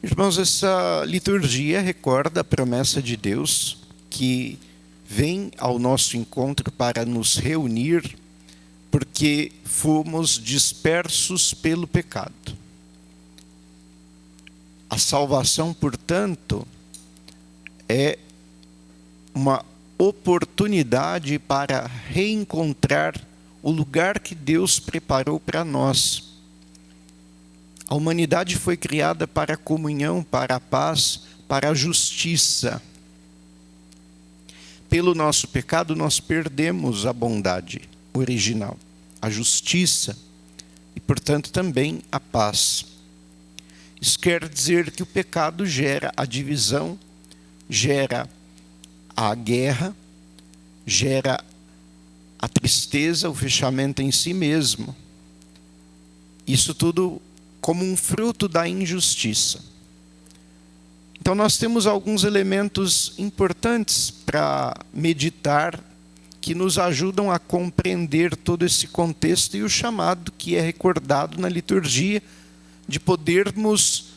Irmãos, essa liturgia recorda a promessa de Deus que vem ao nosso encontro para nos reunir, porque fomos dispersos pelo pecado. A salvação, portanto, é uma oportunidade para reencontrar o lugar que Deus preparou para nós. A humanidade foi criada para a comunhão, para a paz, para a justiça. Pelo nosso pecado, nós perdemos a bondade original, a justiça e, portanto, também a paz. Isso quer dizer que o pecado gera a divisão, gera a guerra, gera a tristeza, o fechamento em si mesmo. Isso tudo como um fruto da injustiça. Então nós temos alguns elementos importantes para meditar, que nos ajudam a compreender todo esse contexto e o chamado que é recordado na liturgia, de podermos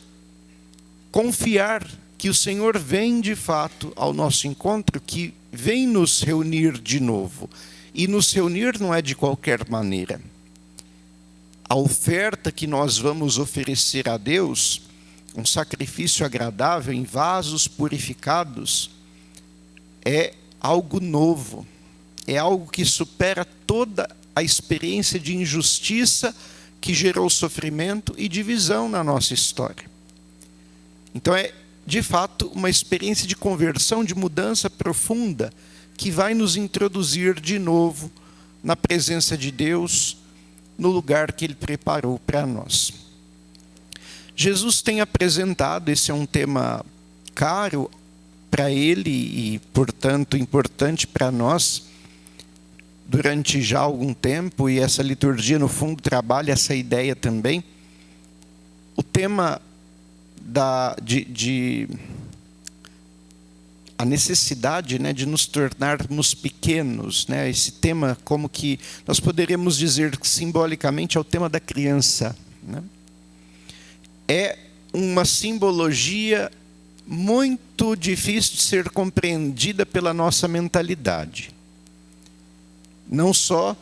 confiar que o Senhor vem de fato ao nosso encontro, que vem nos reunir de novo. E nos reunir não é de qualquer maneira. A oferta que nós vamos oferecer a Deus, um sacrifício agradável em vasos purificados, é algo novo, é algo que supera toda a experiência de injustiça que gerou sofrimento e divisão na nossa história. Então é, de fato, uma experiência de conversão, de mudança profunda, que vai nos introduzir de novo na presença de Deus, no lugar que Ele preparou para nós. Jesus tem apresentado, esse é um tema caro para Ele e, portanto, importante para nós, durante já algum tempo, e essa liturgia, no fundo, trabalha essa ideia também. O tema a necessidade, de nos tornarmos pequenos, esse tema, como que nós poderíamos dizer simbolicamente, é o tema da criança. É uma simbologia muito difícil de ser compreendida pela nossa mentalidade. Não só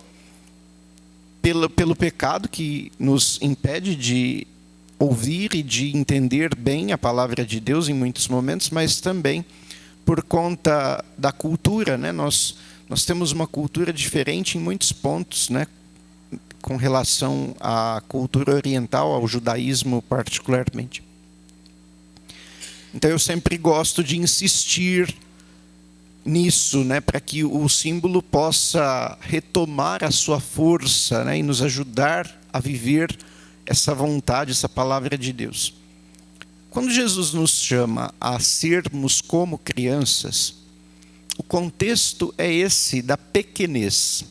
pelo pecado que nos impede de ouvir e de entender bem a palavra de Deus em muitos momentos, mas também por conta da cultura, Nós temos uma cultura diferente em muitos pontos, com relação à cultura oriental, ao judaísmo particularmente. Então eu sempre gosto de insistir nisso, para que o símbolo possa retomar a sua força, e nos ajudar a viver essa vontade, essa palavra de Deus. Quando Jesus nos chama a sermos como crianças, o contexto é esse da pequenez.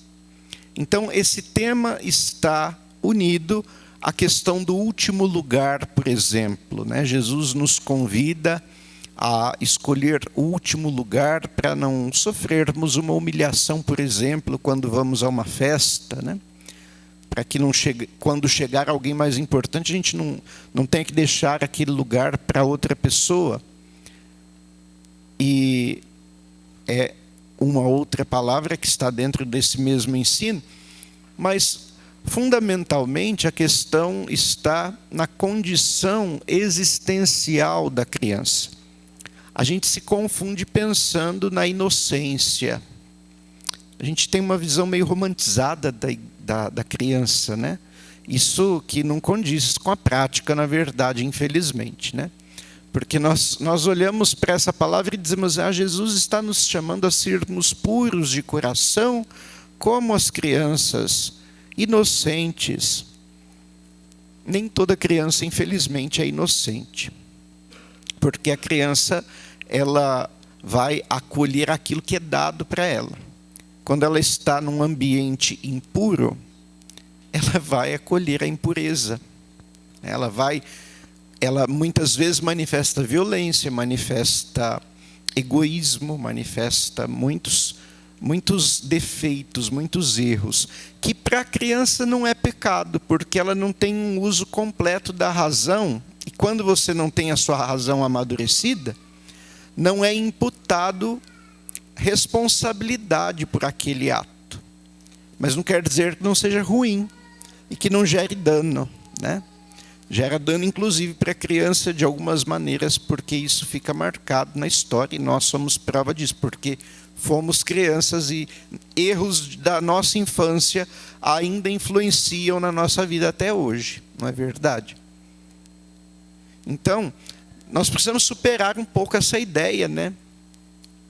Então, esse tema está unido à questão do último lugar, por exemplo. Jesus nos convida a escolher o último lugar para não sofrermos uma humilhação, por exemplo, quando vamos a uma festa, para que não chegue, quando chegar alguém mais importante, a gente não tenha que deixar aquele lugar para outra pessoa. E é uma outra palavra que está dentro desse mesmo ensino, mas fundamentalmente a questão está na condição existencial da criança. A gente se confunde pensando na inocência. A gente tem uma visão meio romantizada da criança, Isso que não condiz com a prática, na verdade, infelizmente, Porque nós olhamos para essa palavra e dizemos, Jesus está nos chamando a sermos puros de coração, como as crianças, inocentes. Nem toda criança, infelizmente, é inocente. Porque a criança, ela vai acolher aquilo que é dado para ela. Quando ela está num ambiente impuro, ela vai acolher a impureza. Ela muitas vezes manifesta violência, manifesta egoísmo, manifesta muitos defeitos, muitos erros, que para a criança não é pecado, porque ela não tem um uso completo da razão e quando você não tem a sua razão amadurecida, não é imputado responsabilidade por aquele ato. Mas não quer dizer que não seja ruim e que não gere dano, né? Gera dano, inclusive, para a criança de algumas maneiras, porque isso fica marcado na história, e nós somos prova disso, porque fomos crianças e erros da nossa infância ainda influenciam na nossa vida até hoje, não é verdade? Então, nós precisamos superar um pouco essa ideia, né?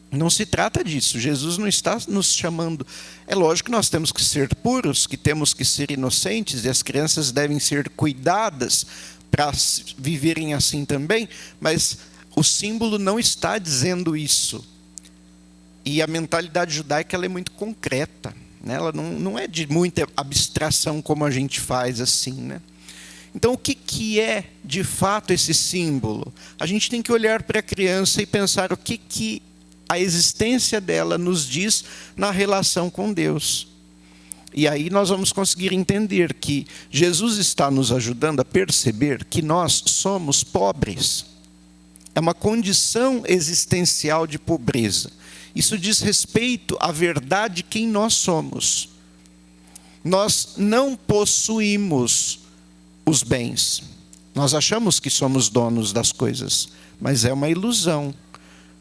Não se trata disso. Jesus não está nos chamando. É lógico que nós temos que ser puros, que temos que ser inocentes, e as crianças devem ser cuidadas para viverem assim também, mas o símbolo não está dizendo isso. E a mentalidade judaica ela é muito concreta, né? Ela não é de muita abstração como a gente faz assim, né? Então, o que é, de fato, esse símbolo? A gente tem que olhar para a criança e pensar o que a existência dela nos diz na relação com Deus. E aí nós vamos conseguir entender que Jesus está nos ajudando a perceber que nós somos pobres. É uma condição existencial de pobreza. Isso diz respeito à verdade de quem nós somos. Nós não possuímos os bens. Nós achamos que somos donos das coisas, mas é uma ilusão.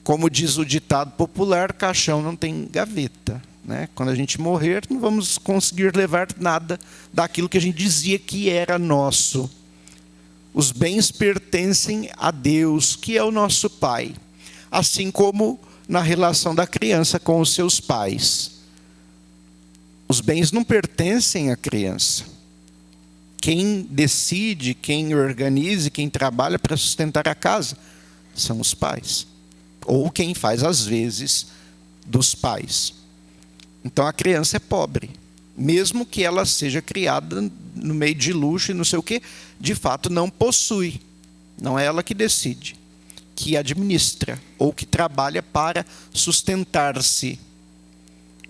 Como diz o ditado popular, caixão não tem gaveta, né? Quando a gente morrer, não vamos conseguir levar nada daquilo que a gente dizia que era nosso. Os bens pertencem a Deus, que é o nosso Pai. Assim como na relação da criança com os seus pais. Os bens não pertencem à criança. Quem decide, quem organiza, quem trabalha para sustentar a casa são os pais. Ou quem faz, às vezes, dos pais. Então a criança é pobre. Mesmo que ela seja criada no meio de luxo e não sei o quê, de fato não possui. Não é ela que decide, que administra ou que trabalha para sustentar-se.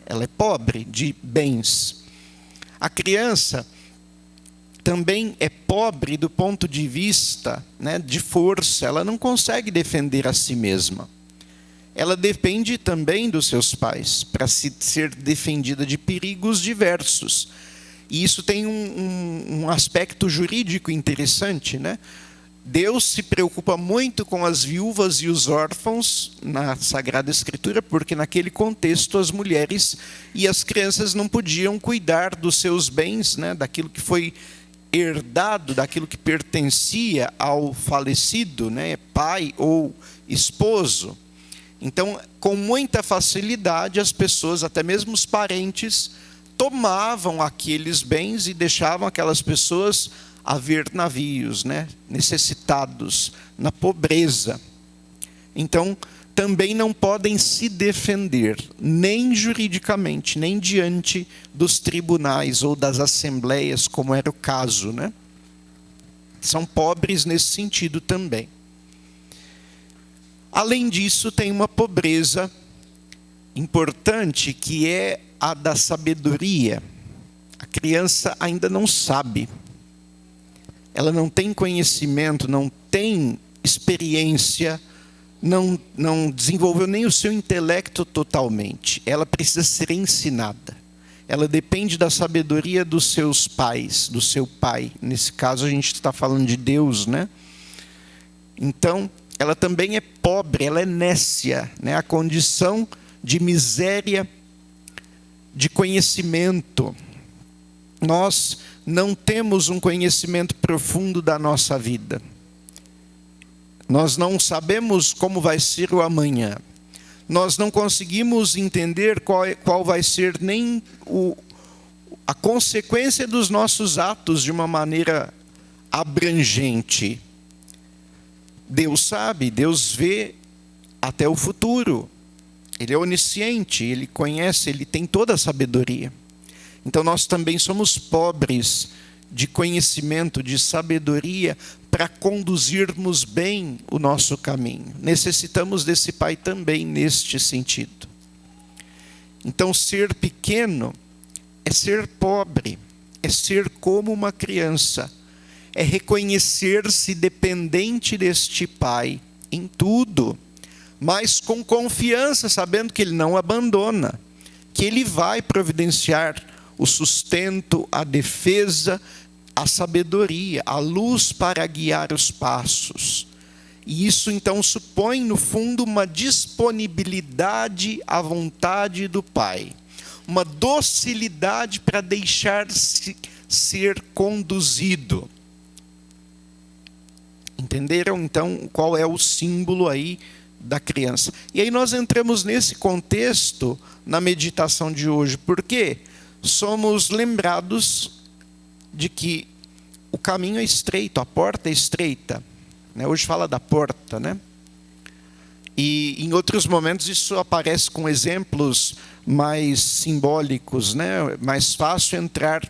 Ela é pobre de bens. A criança também é pobre do ponto de vista, né, de força. Ela não consegue defender a si mesma. Ela depende também dos seus pais para ser defendida de perigos diversos. E isso tem um aspecto jurídico interessante, né? Deus se preocupa muito com as viúvas e os órfãos na Sagrada Escritura, porque naquele contexto as mulheres e as crianças não podiam cuidar dos seus bens, né, daquilo que foi herdado, daquilo que pertencia ao falecido, né, pai ou esposo. Então, com muita facilidade, as pessoas, até mesmo os parentes, tomavam aqueles bens e deixavam aquelas pessoas a ver navios, né, necessitados, na pobreza. Então, também não podem se defender, nem juridicamente, nem diante dos tribunais ou das assembleias, como era o caso, né? São pobres nesse sentido também. Além disso, tem uma pobreza importante, que é a da sabedoria. A criança ainda não sabe. Ela não tem conhecimento, não tem experiência, não desenvolveu nem o seu intelecto totalmente. Ela precisa ser ensinada. Ela depende da sabedoria dos seus pais, do seu pai. Nesse caso, a gente está falando de Deus, né? Então, ela também é pobre, ela é nécia, né? A condição de miséria de conhecimento. Nós não temos um conhecimento profundo da nossa vida. Nós não sabemos como vai ser o amanhã. Nós não conseguimos entender qual vai ser nem a consequência dos nossos atos de uma maneira abrangente. Deus sabe, Deus vê até o futuro. Ele é onisciente, Ele conhece, Ele tem toda a sabedoria. Então nós também somos pobres de conhecimento, de sabedoria, para conduzirmos bem o nosso caminho. Necessitamos desse Pai também neste sentido. Então ser pequeno é ser pobre, é ser como uma criança, é reconhecer-se dependente deste Pai em tudo, mas com confiança, sabendo que Ele não abandona, que Ele vai providenciar o sustento, a defesa, a sabedoria, a luz para guiar os passos. E isso então supõe, no fundo, uma disponibilidade à vontade do Pai, uma docilidade para deixar-se ser conduzido. Entenderam então qual é o símbolo aí da criança? E aí nós entramos nesse contexto na meditação de hoje, porque somos lembrados de que o caminho é estreito, a porta é estreita. Hoje fala da porta, né? E em outros momentos isso aparece com exemplos mais simbólicos, né? Mais fácil entrar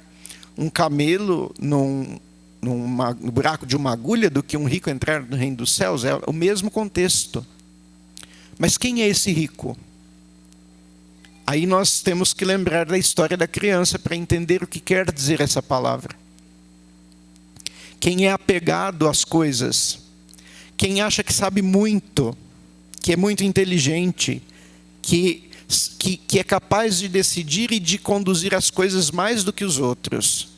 um camelo no buraco de uma agulha do que um rico entrar no reino dos céus. É o mesmo contexto. Mas quem é esse rico? Aí nós temos que lembrar da história da criança para entender o que quer dizer essa palavra. Quem é apegado às coisas, quem acha que sabe muito, que é muito inteligente, que é capaz de decidir e de conduzir as coisas mais do que os outros.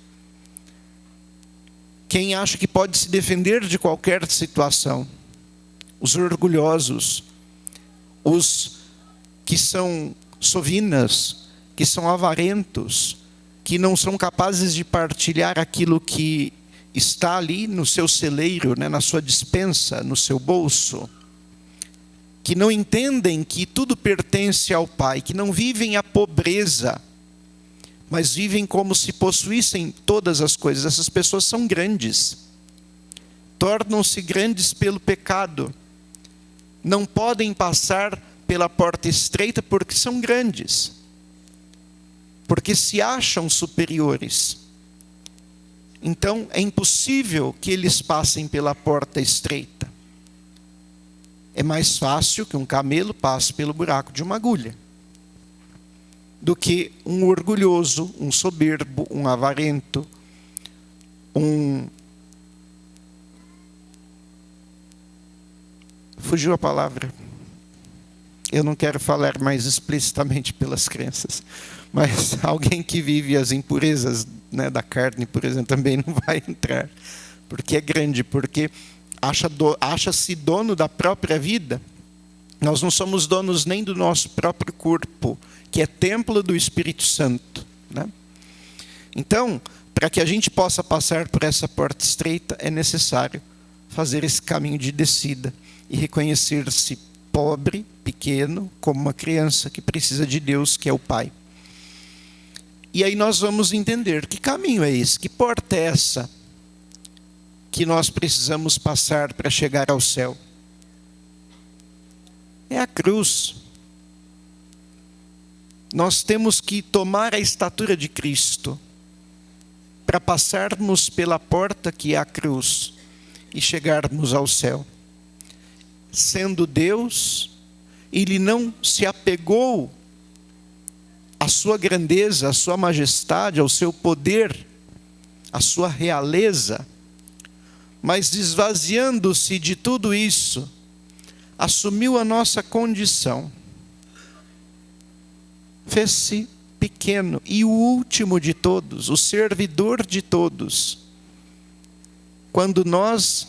Quem acha que pode se defender de qualquer situação. Os orgulhosos, os que são sovinas, que são avarentos, que não são capazes de partilhar aquilo que está ali no seu celeiro, né, na sua despensa, no seu bolso, que não entendem que tudo pertence ao Pai, que não vivem a pobreza, mas vivem como se possuíssem todas as coisas. Essas pessoas são grandes, tornam-se grandes pelo pecado, não podem passar pela porta estreita porque são grandes, porque se acham superiores. Então é impossível que eles passem pela porta estreita. É mais fácil que um camelo passe pelo buraco de uma agulha do que um orgulhoso, um soberbo, um avarento, fugiu a palavra. Eu não quero falar mais explicitamente pelas crenças, mas alguém que vive as impurezas, né, da carne, por exemplo, também não vai entrar, porque é grande, porque acha-se dono da própria vida. Nós não somos donos nem do nosso próprio corpo, que é templo do Espírito Santo, né? Então, para que a gente possa passar por essa porta estreita, é necessário fazer esse caminho de descida e reconhecer-se pobre, pequeno, como uma criança que precisa de Deus, que é o Pai. E aí nós vamos entender que caminho é esse, que porta é essa que nós precisamos passar para chegar ao céu. É a cruz. Nós temos que tomar a estatura de Cristo para passarmos pela porta que é a cruz e chegarmos ao céu. Sendo Deus, Ele não se apegou à sua grandeza, à sua majestade, ao seu poder, à sua realeza, mas esvaziando-se de tudo isso, assumiu a nossa condição, fez-se pequeno e o último de todos, o servidor de todos. Quando nós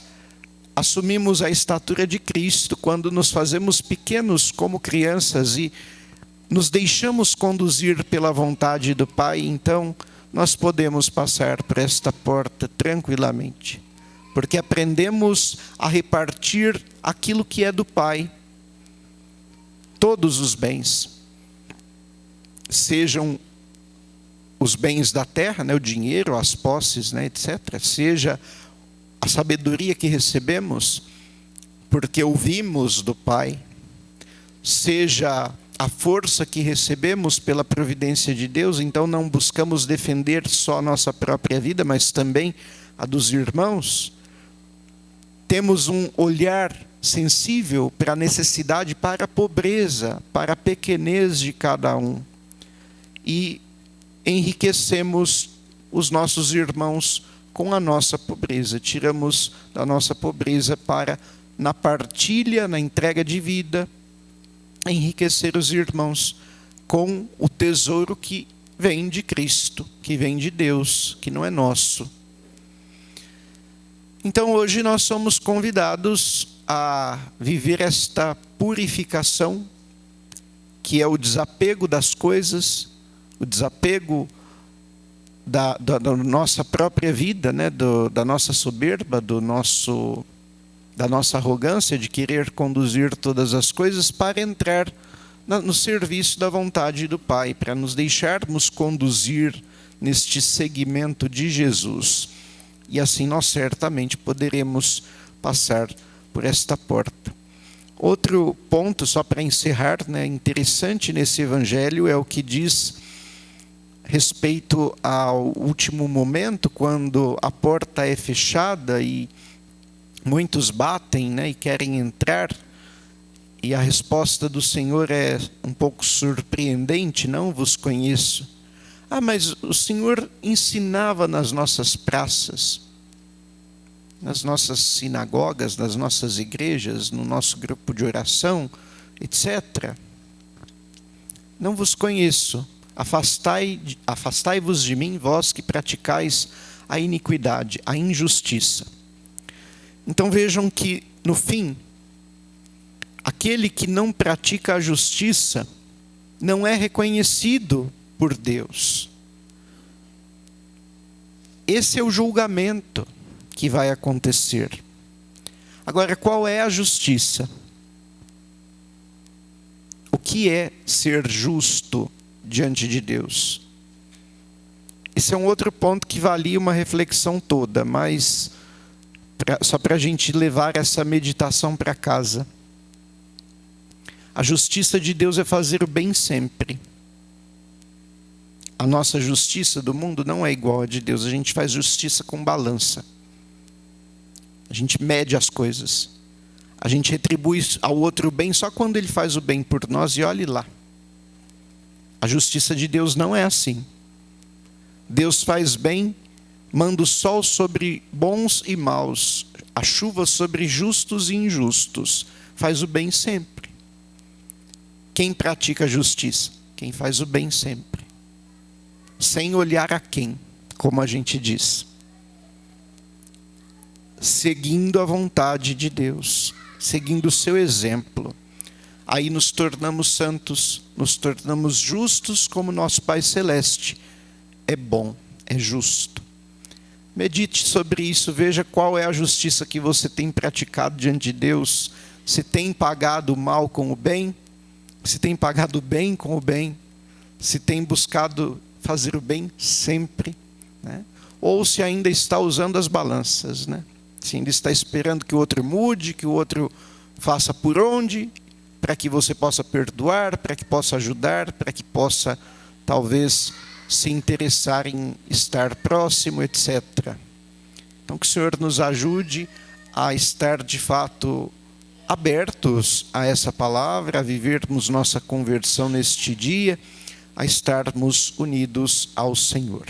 assumimos a estatura de Cristo, quando nos fazemos pequenos como crianças e nos deixamos conduzir pela vontade do Pai, então nós podemos passar por esta porta tranquilamente, porque aprendemos a repartir aquilo que é do Pai, todos os bens, sejam os bens da terra, né, o dinheiro, as posses, né, etc., seja a sabedoria que recebemos, porque ouvimos do Pai, seja a força que recebemos pela providência de Deus, então não buscamos defender só a nossa própria vida, mas também a dos irmãos. Temos um olhar sensível para a necessidade, para a pobreza, para a pequenez de cada um. E enriquecemos os nossos irmãos com a nossa pobreza. Tiramos da nossa pobreza para, na partilha, na entrega de vida, enriquecer os irmãos com o tesouro que vem de Cristo, que vem de Deus, que não é nosso. Então hoje nós somos convidados a viver esta purificação, que é o desapego das coisas, o desapego da nossa própria vida, né? Da nossa soberba, da nossa arrogância de querer conduzir todas as coisas, para entrar no serviço da vontade do Pai, para nos deixarmos conduzir neste segmento de Jesus. E assim nós certamente poderemos passar por esta porta. Outro ponto, só para encerrar, né, interessante nesse evangelho, é o que diz respeito ao último momento, quando a porta é fechada e muitos batem, né, e querem entrar. E a resposta do Senhor é um pouco surpreendente: não vos conheço. Ah, mas o Senhor ensinava nas nossas praças, nas nossas sinagogas, nas nossas igrejas, no nosso grupo de oração, etc. Não vos conheço. Afastai-vos de mim, vós que praticais a iniquidade, a injustiça. Então vejam que, no fim, aquele que não pratica a justiça não é reconhecido por Deus. Esse é o julgamento que vai acontecer. Agora, qual é a justiça? O que é ser justo diante de Deus? Esse é um outro ponto que valia uma reflexão toda, mas só para a gente levar essa meditação para casa. A justiça de Deus é fazer o bem sempre. A nossa justiça do mundo não é igual à de Deus. A gente faz justiça com balança. A gente mede as coisas. A gente retribui ao outro o bem só quando ele faz o bem por nós, e olhe lá. A justiça de Deus não é assim. Deus faz bem, manda o sol sobre bons e maus, a chuva sobre justos e injustos. Faz o bem sempre. Quem pratica a justiça? Quem faz o bem sempre. Sem olhar a quem, como a gente diz. Seguindo a vontade de Deus, seguindo o seu exemplo. Aí nos tornamos santos, nos tornamos justos como nosso Pai Celeste. É bom, é justo. Medite sobre isso, veja qual é a justiça que você tem praticado diante de Deus. Se tem pagado o mal com o bem, se tem pagado o bem com o bem, se tem buscado fazer o bem sempre, né? Ou se ainda está usando as balanças, né? Se ainda está esperando que o outro mude, que o outro faça por onde, para que você possa perdoar, para que possa ajudar, para que possa, talvez, se interessar em estar próximo, etc. Então, que o Senhor nos ajude a estar, de fato, abertos a essa palavra, a vivermos nossa conversão neste dia, a estarmos unidos ao Senhor.